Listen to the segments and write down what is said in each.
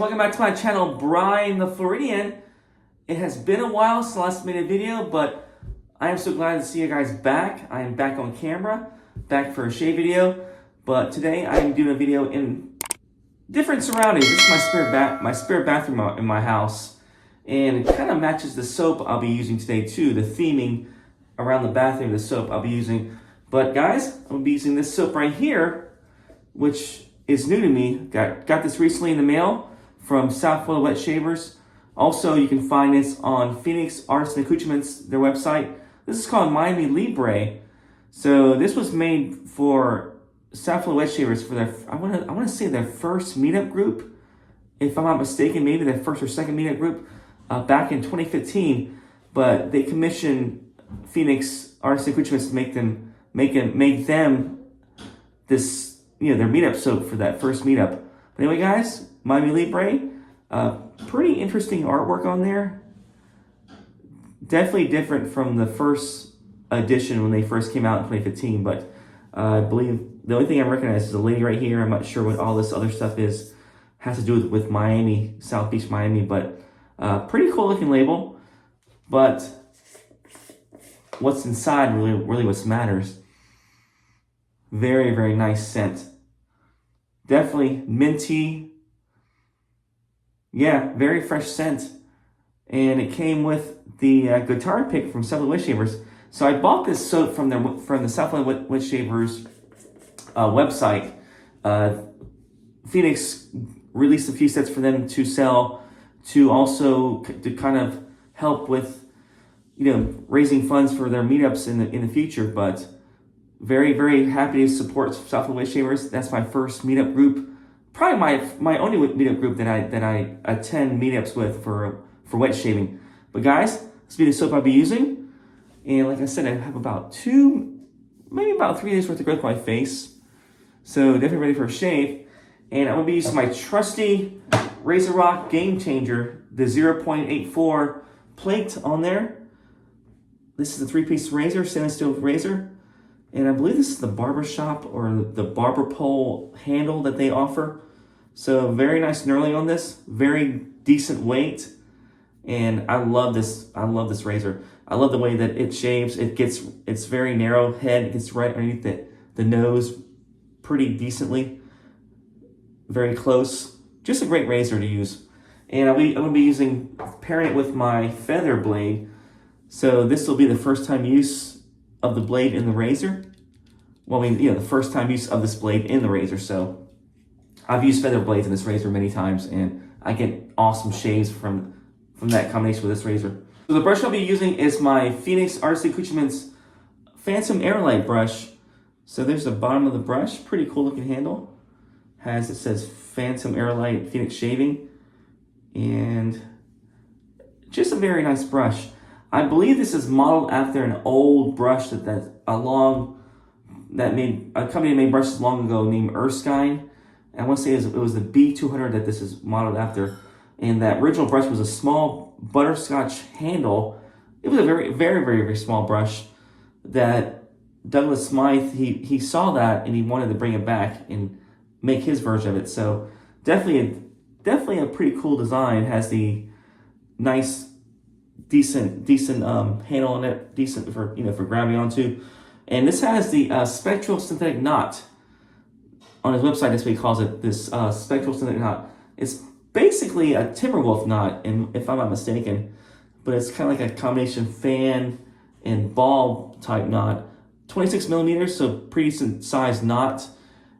welcome back to my channel, Brian the Floridian. It has been a while since I last made a video, but I am so glad to see you guys back. I am back on camera, back for a shave video, but today I am doing a video in different surroundings. This is my spare bathroom in my house, and it kind of matches the soap I'll be using today too, the theming around the bathroom, the soap I'll be using. But guys, I'm gonna be using this soap right here, which is new to me. Got this recently in the mail from Southwell Wet Shavers. Also, you can find this on Phoenix Artisan Accoutrements, their website. This is called Miami Libre. So this was made for Southwell Wet Shavers for their, I want to say their first meetup group, if I'm not mistaken, maybe their first or second meetup group back in 2015. But they commissioned Phoenix Artisan Accoutrements to make them this, their meetup soap for that first meetup. But anyway, guys, Miami Libre, pretty interesting artwork on there. Definitely different from the first edition when they first came out in 2015, but I believe the only thing I recognize is the lady right here. I'm not sure what all this other stuff has to do with Miami, South Beach, Miami, but pretty cool looking label. But what's inside really what matters. Very, very nice scent. Definitely minty. Yeah, very fresh scent. And it came with the guitar pick from Southwell Wet Shavers. So I bought this soap from the Southwell Wet Shavers website. Phoenix released a few sets for them to sell, to kind of help with, raising funds for their meetups in the future. But very, very happy to support Southwell Wet Shavers. That's my first meetup group. Probably my only meetup group that I attend meetups with for wet shaving. But guys, this will be the soap I'll be using. And like I said, I have about 3 days worth of growth on my face. So definitely ready for a shave. And I'm going to be using my trusty RazoRock GameChanger, the 0.84 plate on there. This is a 3-piece razor, stainless steel razor. And I believe this is the barbershop or the barber pole handle that they offer. So very nice knurling on this, very decent weight. And I love this razor. I love the way that it shaves. It's very narrow head. It gets right underneath the nose pretty decently. Very close. Just a great razor to use. And I'm going to be pairing it with my feather blade. So this will be the first time use of the blade in the razor. Well, the first time use of this blade in the razor. So I've used feather blades in this razor many times, and I get awesome shaves from that combination with this razor. So the brush I'll be using is my Phoenix Artisan Accoutrements Phantom Aerolite brush. So there's the bottom of the brush, pretty cool looking handle. It says Phantom Aerolite Phoenix Shaving, and just a very nice brush. I believe this is modeled after an old brush that a company made brushes long ago named Erskine. I want to say it was the B200 that this is modeled after. And that original brush was a small butterscotch handle. It was a very, very, very, very small brush that Douglas Smythe, he saw that and he wanted to bring it back and make his version of it. So definitely a pretty cool design. It has the nice, decent handle on it, decent for grabbing onto. And this has the spectral synthetic knot on his website. That's what he calls it. This spectral synthetic knot. It's basically a Timberwolf knot, if I'm not mistaken, but it's kind of like a combination fan and ball type knot. 26 millimeters, so pretty decent sized knot.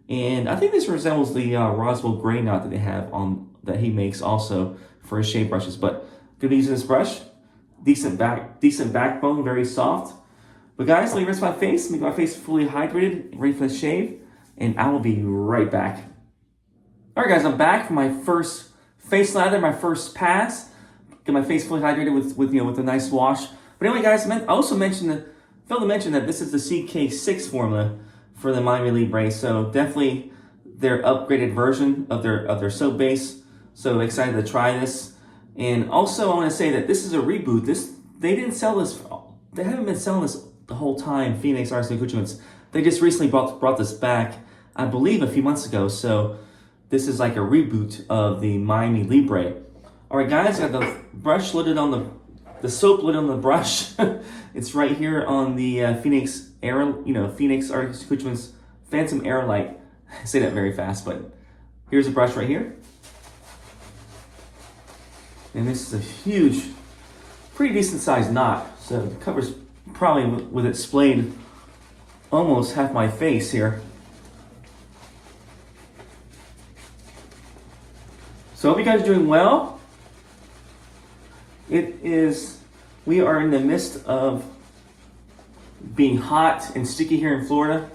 And I think this resembles the Roswell gray knot that they have that he makes also for his shave brushes. But gonna be using this brush. Decent backbone, very soft. But guys, let me rinse my face, make my face fully hydrated, ready for the shave, and I will be right back. All right, guys, I'm back for my first face lather, my first pass. Get my face fully hydrated with a nice wash. But anyway, guys, I also failed to mention that this is the CK6 formula for the Miami Libre. So definitely their upgraded version of their soap base. So excited to try this. And also, I want to say that this is a reboot. They didn't sell this. They haven't been selling this the whole time. Phoenix Artisan Accoutrements. They just recently brought this back, I believe, a few months ago. So this is like a reboot of the Miami Libre. All right, guys, I got the brush loaded on the soap lid on the brush. It's right here on the Phoenix Artisan Accoutrements Phantom Aerolite. I say that very fast, but here's a brush right here. And this is a huge, pretty decent sized knot. So it covers probably with it splayed almost half my face here. So I hope you guys are doing well. We are in the midst of being hot and sticky here in Florida.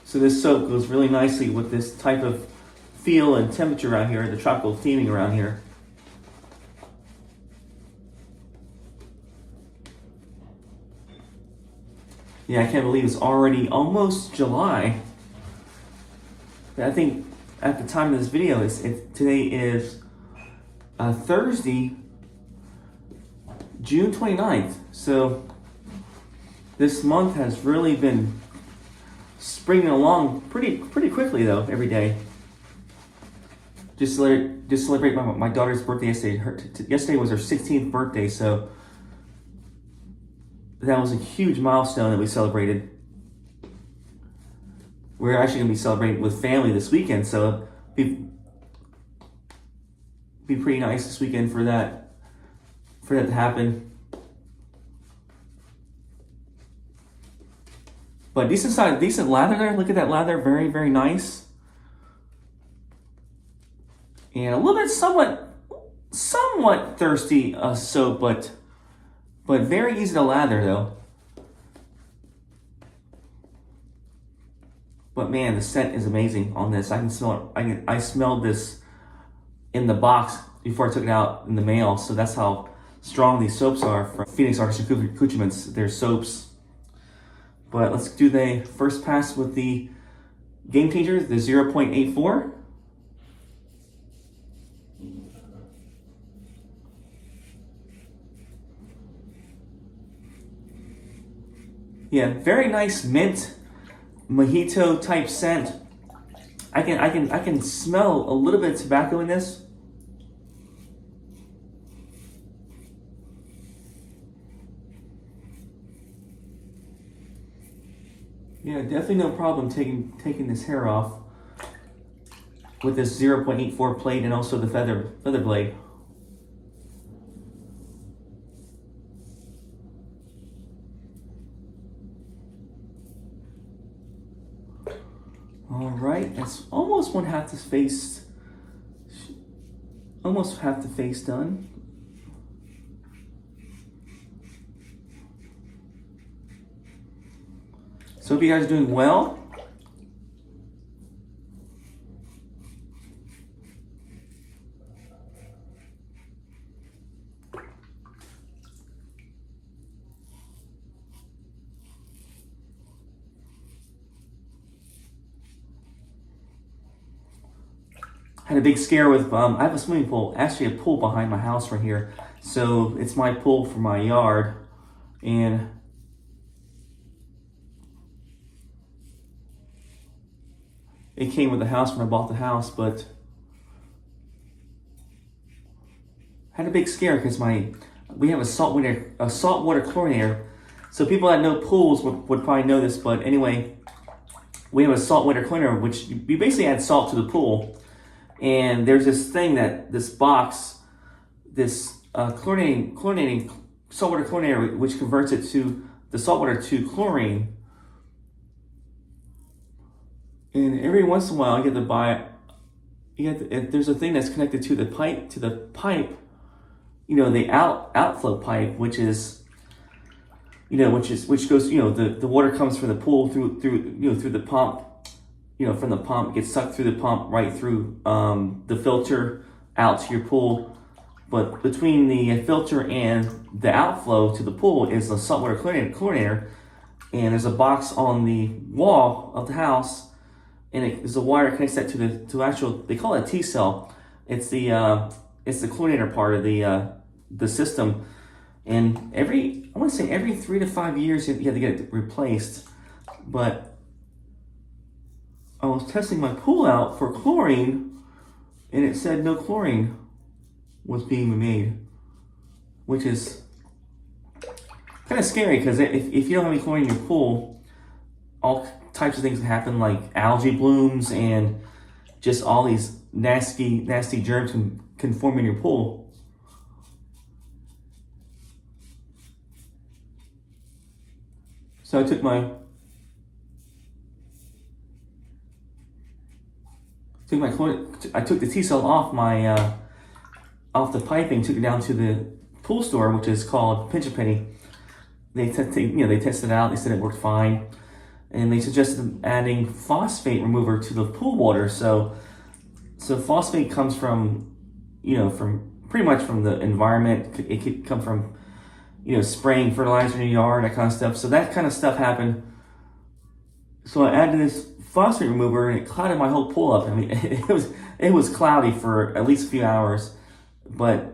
So this soap goes really nicely with this type of feel and temperature around here, the tropical theming around here. Yeah, I can't believe it's already almost July. I think at the time of this video, today is Thursday, June 29th. So this month has really been springing along pretty quickly though, every day. Just celebrate my daughter's birthday yesterday. Yesterday was her 16th birthday, so that was a huge milestone that we celebrated. We're actually going to be celebrating with family this weekend, so be pretty nice this weekend for that to happen. But decent lather there. Look at that lather, very, very nice. And a little bit somewhat thirsty soap, but very easy to lather though. But man, the scent is amazing on this. I can smell it. I smelled this in the box before I took it out in the mail. So that's how strong these soaps are from Phoenix Artisan Accoutrements. They're soaps. But let's do the first pass with the GameChanger, the 0.84. Yeah, very nice mint mojito type scent. I can smell a little bit of tobacco in this. Yeah, definitely no problem taking this hair off with this 0.84 plate and also the feather blade. All right, that's almost half the face done. So hope you guys are doing well. Had a big scare with, I have a swimming pool, actually a pool behind my house right here. So it's my pool for my yard. And it came with the house when I bought the house, but had a big scare because we have a saltwater chlorinator. So people that know pools would probably know this, but anyway, we have a saltwater chlorinator, which we basically add salt to the pool. And there's this thing that this box, this chlorinating saltwater chlorinator, which converts it to the saltwater to chlorine. And every once in a while, you get to buy. There's a thing that's connected to the pipe. The outflow pipe, which goes. The water comes from the pool through the pump. From the pump, gets sucked through the pump right through the filter out to your pool. But between the filter and the outflow to the pool is the saltwater chlorinator. And there's a box on the wall of the house, and there's a wire that connects that to actual. They call it a T cell. It's the chlorinator part of the system. And I want to say every 3 to 5 years you have to get it replaced, but I was testing my pool out for chlorine, and it said no chlorine was being made, which is kind of scary because if you don't have any chlorine in your pool, all types of things can happen, like algae blooms and just all these nasty germs can form in your pool. So I took the T-cell off off the piping, took it down to the pool store, which is called Pinch a Penny. They tested it out. They said it worked fine, and they suggested adding phosphate remover to the pool water. So phosphate comes from pretty much from the environment. It could come from spraying fertilizer in your yard, that kind of stuff. So that kind of stuff happened. So I added this phosphate remover, and it clouded my whole pool up. I mean, it was cloudy for at least a few hours, but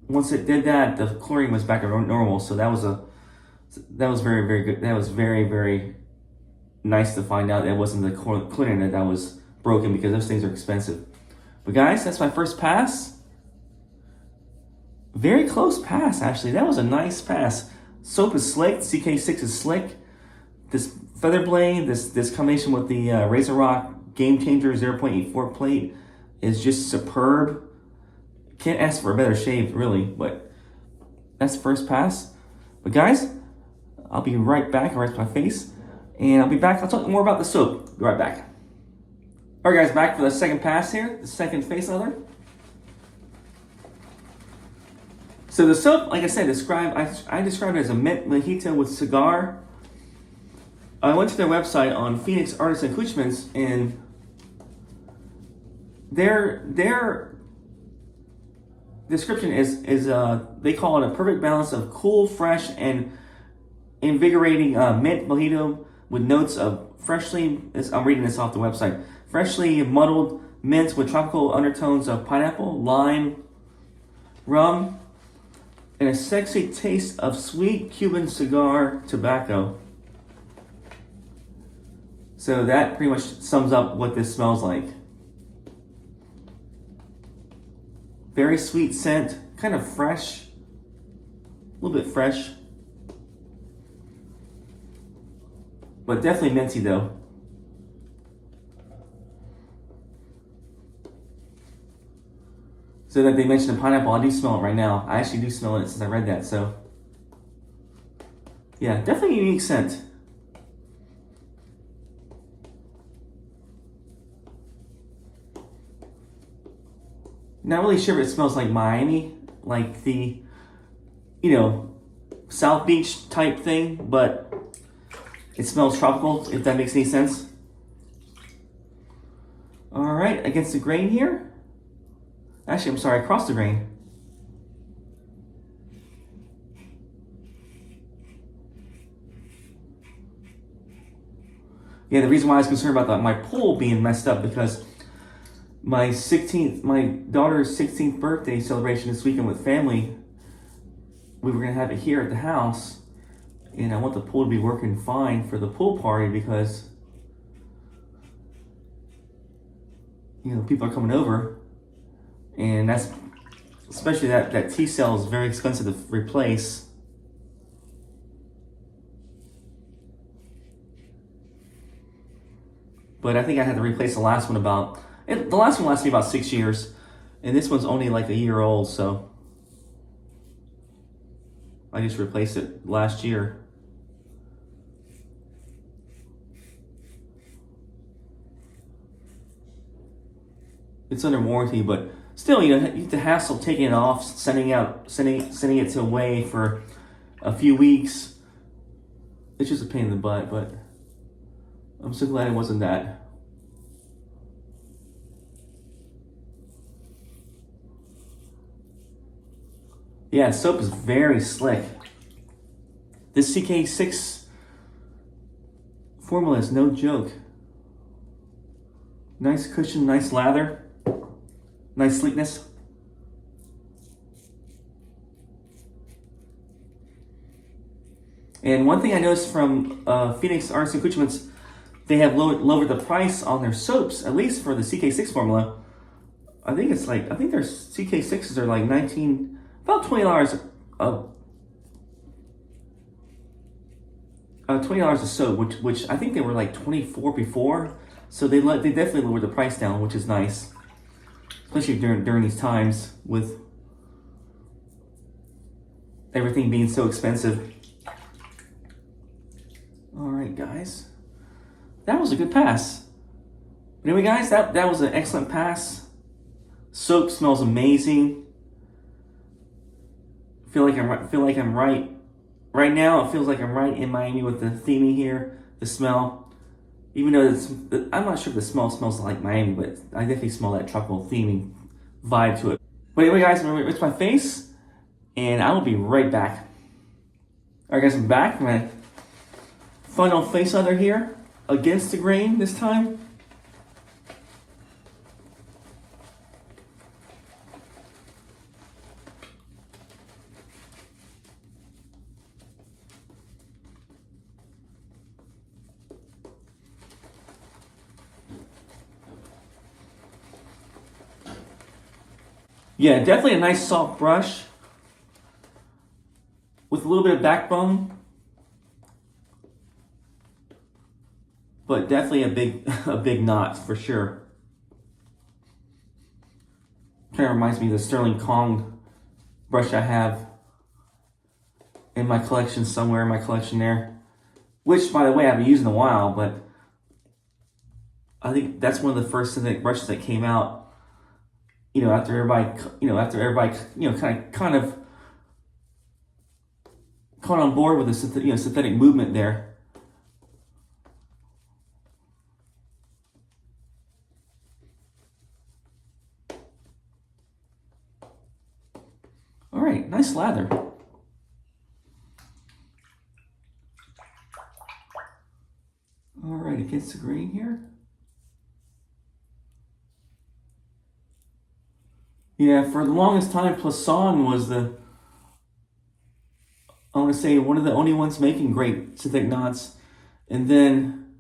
once it did that, the chlorine was back to normal. So that was very, very good. That was very, very nice to find out that it wasn't the chlorine that was broken, because those things are expensive. But guys, that's my first pass. Very close pass, actually. That was a nice pass. Soap is slick. CK6 is slick. This feather blade, this combination with the RazoRock GameChanger 0.84 plate is just superb. Can't ask for a better shave, really, but that's the first pass. But guys, I'll be right back. I'll rinse my face, and I'll be back. I'll talk more about the soap. Be right back. All right, guys, back for the second pass here, the second face leather. So the soap, like I said, I described it as a mint mojito with cigar. I went to their website on Phoenix Artisan Accoutrements, and their description is they call it a perfect balance of cool, fresh, and invigorating mint mojito with notes of I'm reading this off the website, freshly muddled mint with tropical undertones of pineapple, lime, rum, and a sexy taste of sweet Cuban cigar tobacco. So that pretty much sums up what this smells like. Very sweet scent, kind of fresh, a little bit fresh, but definitely minty though. So that they mentioned the pineapple, I do smell it right now. I actually do smell it since I read that, so yeah, definitely a unique scent. Not really sure if it smells like Miami, like the, South Beach type thing, but it smells tropical, if that makes any sense. All right, against the grain here. Actually, I'm sorry, across the grain. Yeah, the reason why I was concerned about my pool being messed up, because my daughter's 16th birthday celebration this weekend with family, we were gonna have it here at the house, and I want the pool to be working fine for the pool party, because people are coming over, and that's especially that T-cell is very expensive to replace. But I think I had to replace the last one the last one lasted me about 6 years, and this one's only like a year old, so I just replaced it last year. It's under warranty, but still, you have to hassle taking it off, sending it to away for a few weeks. It's just a pain in the butt, but I'm so glad it wasn't that. Yeah, soap is very slick. This CK6 formula is no joke. Nice cushion, nice lather, nice sleekness. And one thing I noticed from Phoenix Artisan Accoutrements, they have lowered the price on their soaps, at least for the CK6 formula. I think their CK6s are like about $20 $20 a soap, which I think they were like $24 before. So they definitely lowered the price down, which is nice, especially during these times with everything being so expensive. All right, guys, that was a good pass. Anyway, guys, that was an excellent pass. Soap smells amazing. Feel like I'm right. Right now, it feels like I'm right in Miami with the theming here, the smell. Even though I'm not sure if the smell smells like Miami, but I definitely smell that tropical theming vibe to it. But anyway, guys, I'm gonna rinse my face, and I will be right back. All right, guys, I'm back. My final face leather here, against the grain this time. Yeah, definitely a nice soft brush with a little bit of backbone, but definitely a big knot for sure. Kind of reminds me of the Sterling Kong brush I have in my collection somewhere in my collection there, which, by the way, I haven't used in a while, but I think that's one of the first synthetic brushes that came out. After everybody, kind of caught on board with the synthetic movement there. All right, nice lather. All right, against the grain here. Yeah, for the longest time, Plasson was I want to say, one of the only ones making great synthetic knots. And then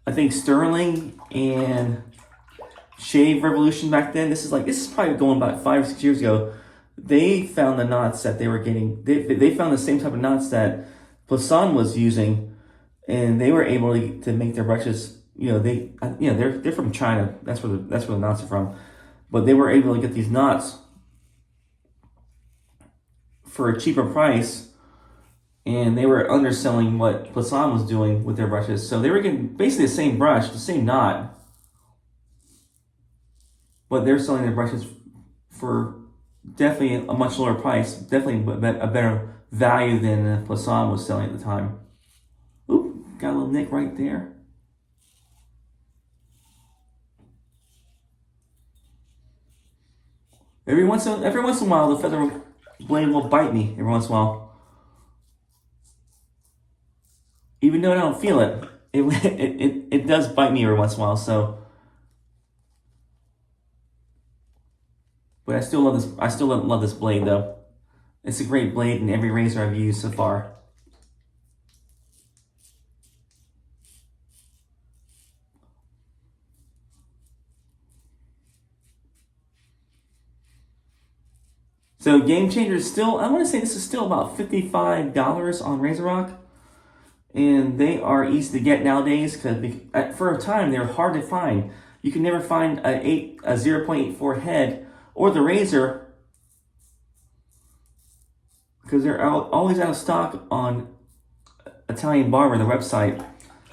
I think Sterling and Shave Revolution back then, this is probably going about 5 or 6 years ago. They found the knots that they were getting, they found the same type of knots that Plasson was using, and they were able to make their brushes, they're from China. That's where the knots are from. But they were able to get these knots for a cheaper price, and they were underselling what Plasson was doing with their brushes. So they were getting basically the same brush, the same knot, but they're selling their brushes for definitely a much lower price, definitely a better value than Plasson was selling at the time. Oop, got a little nick right there. Every once in a while, the feather blade will bite me every once in a while. Even though I don't feel it, it does bite me every once in a while. So, but I still love this. I still love this blade though. It's a great blade in every razor I've used so far. So GameChanger is still, I want to say this is still about $55 on RazoRock. And they are easy to get nowadays because for a time they were hard to find. You can never find a 0.84 head or the razor because they're always out of stock on Italian Barber, the website.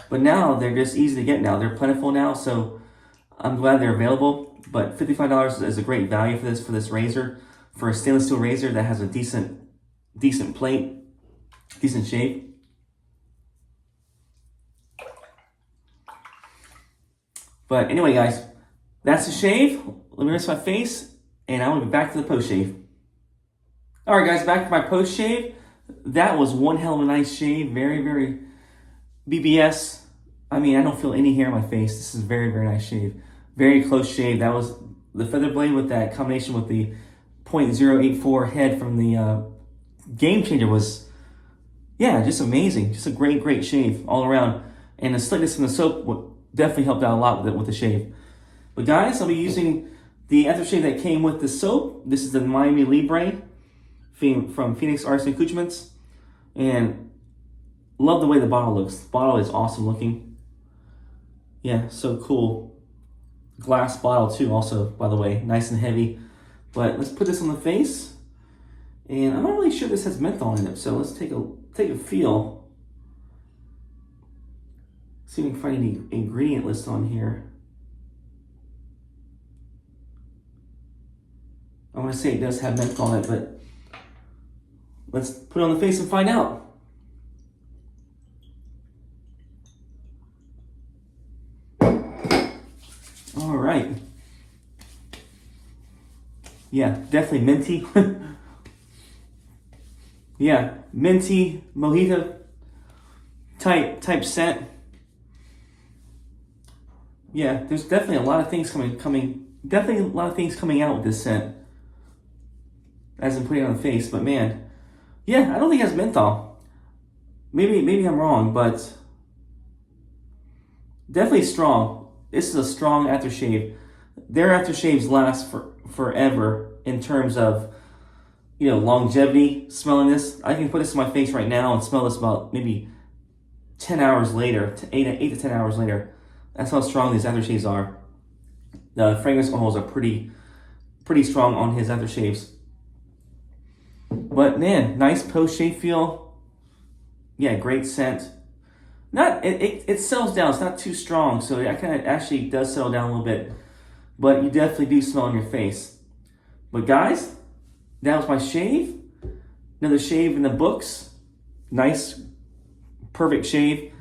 But now they're just easy to get now. They're plentiful now, so I'm glad they're available. But $55 is a great value for this razor. For a stainless steel razor that has a decent plate, decent shape. But anyway, guys, that's the shave. Let me rinse my face, and I will be back to the post shave. All right, guys, back to my post shave. That was one hell of a nice shave. Very, very BBS. I mean, I don't feel any hair on my face. This is a very, very nice shave. Very close shave. That was the feather blade with that combination with the 0.084 head from the GameChanger was, yeah, just amazing. Just a great shave all around. And the slickness from the soap definitely helped out a lot with the shave. But guys, I'll be using the aftershave that came with the soap. This is the Miami Libre from Phoenix Artisan Accoutrements. And love the way the bottle looks. The bottle is awesome looking. Yeah, so cool. Glass bottle too also, by the way. Nice and heavy. But let's put this on the face. And I'm not really sure this has menthol in it, so let's take a feel. See if we can find any ingredient list on here. I want to say it does have menthol in it, but let's put it on the face and find out. All right. Yeah, definitely minty. Yeah, minty, mojito type scent. Yeah, there's definitely a lot of things coming out with this scent as I'm putting it on the face. But man, yeah, I don't think it has menthol. Maybe I'm wrong, but definitely strong. This is a strong aftershave. Their aftershaves last forever in terms of, you know, longevity. Smelling this, I can put this on my face right now and smell this about maybe 10 hours later, 8 to 10 hours later. That's how strong these aftershaves are. The fragrance oils are pretty strong on his aftershaves. But man, nice post-shave feel. Yeah, great scent. It settles down. It's not too strong, so it kind of actually does settle down a little bit. But you definitely do smell on your face. But guys, that was my shave. Another shave in the books. Nice, perfect shave.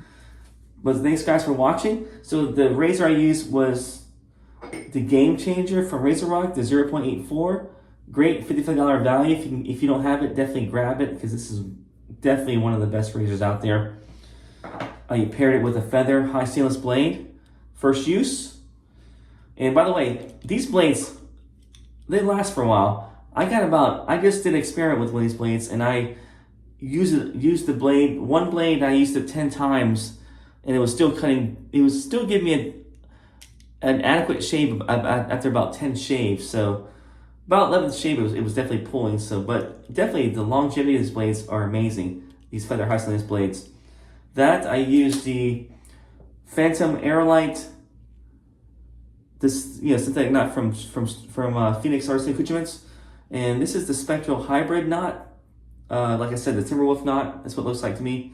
But thanks guys for watching. So the razor I used was the GameChanger from RazoRock, the 0.84. Great $55 value. If you don't have it, definitely grab it, because this is definitely one of the best razors out there. I paired it with a feather high stainless blade. First use. And by the way, these blades, they last for a while. I just did an experiment with one of these blades, and I used the blade, one blade, I used it 10 times, and it was still giving me an adequate shave after about 10 shaves. So about 11th shave, it was definitely pulling. So, but definitely the longevity of these blades are amazing. These feather high stainless blades. That I used the Phantom Aerolite. This, synthetic knot from Phoenix Artisan Accoutrements, and this is the Spectral Hybrid knot. Like I said, the Timberwolf knot. That's what it looks like to me.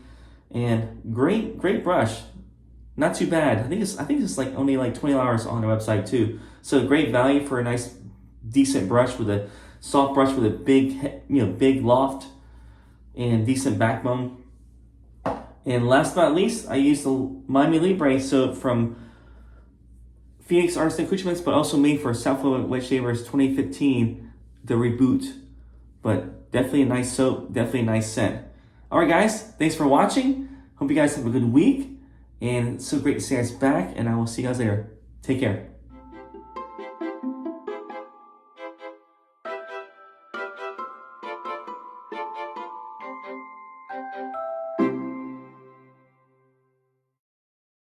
And great brush. Not too bad. I think it's like only like $20 on their website too. So great value for a nice, decent brush, with a soft brush with a big loft and decent backbone. And last but not least, I used the Miami Libre soap from Phoenix Artisan Accoutrements, but also made for SFWS Wet Shavers 2015, the Reboot. But definitely a nice soap, definitely a nice scent. All right, guys, thanks for watching. Hope you guys have a good week, and it's so great to see you guys back, and I will see you guys later. Take care.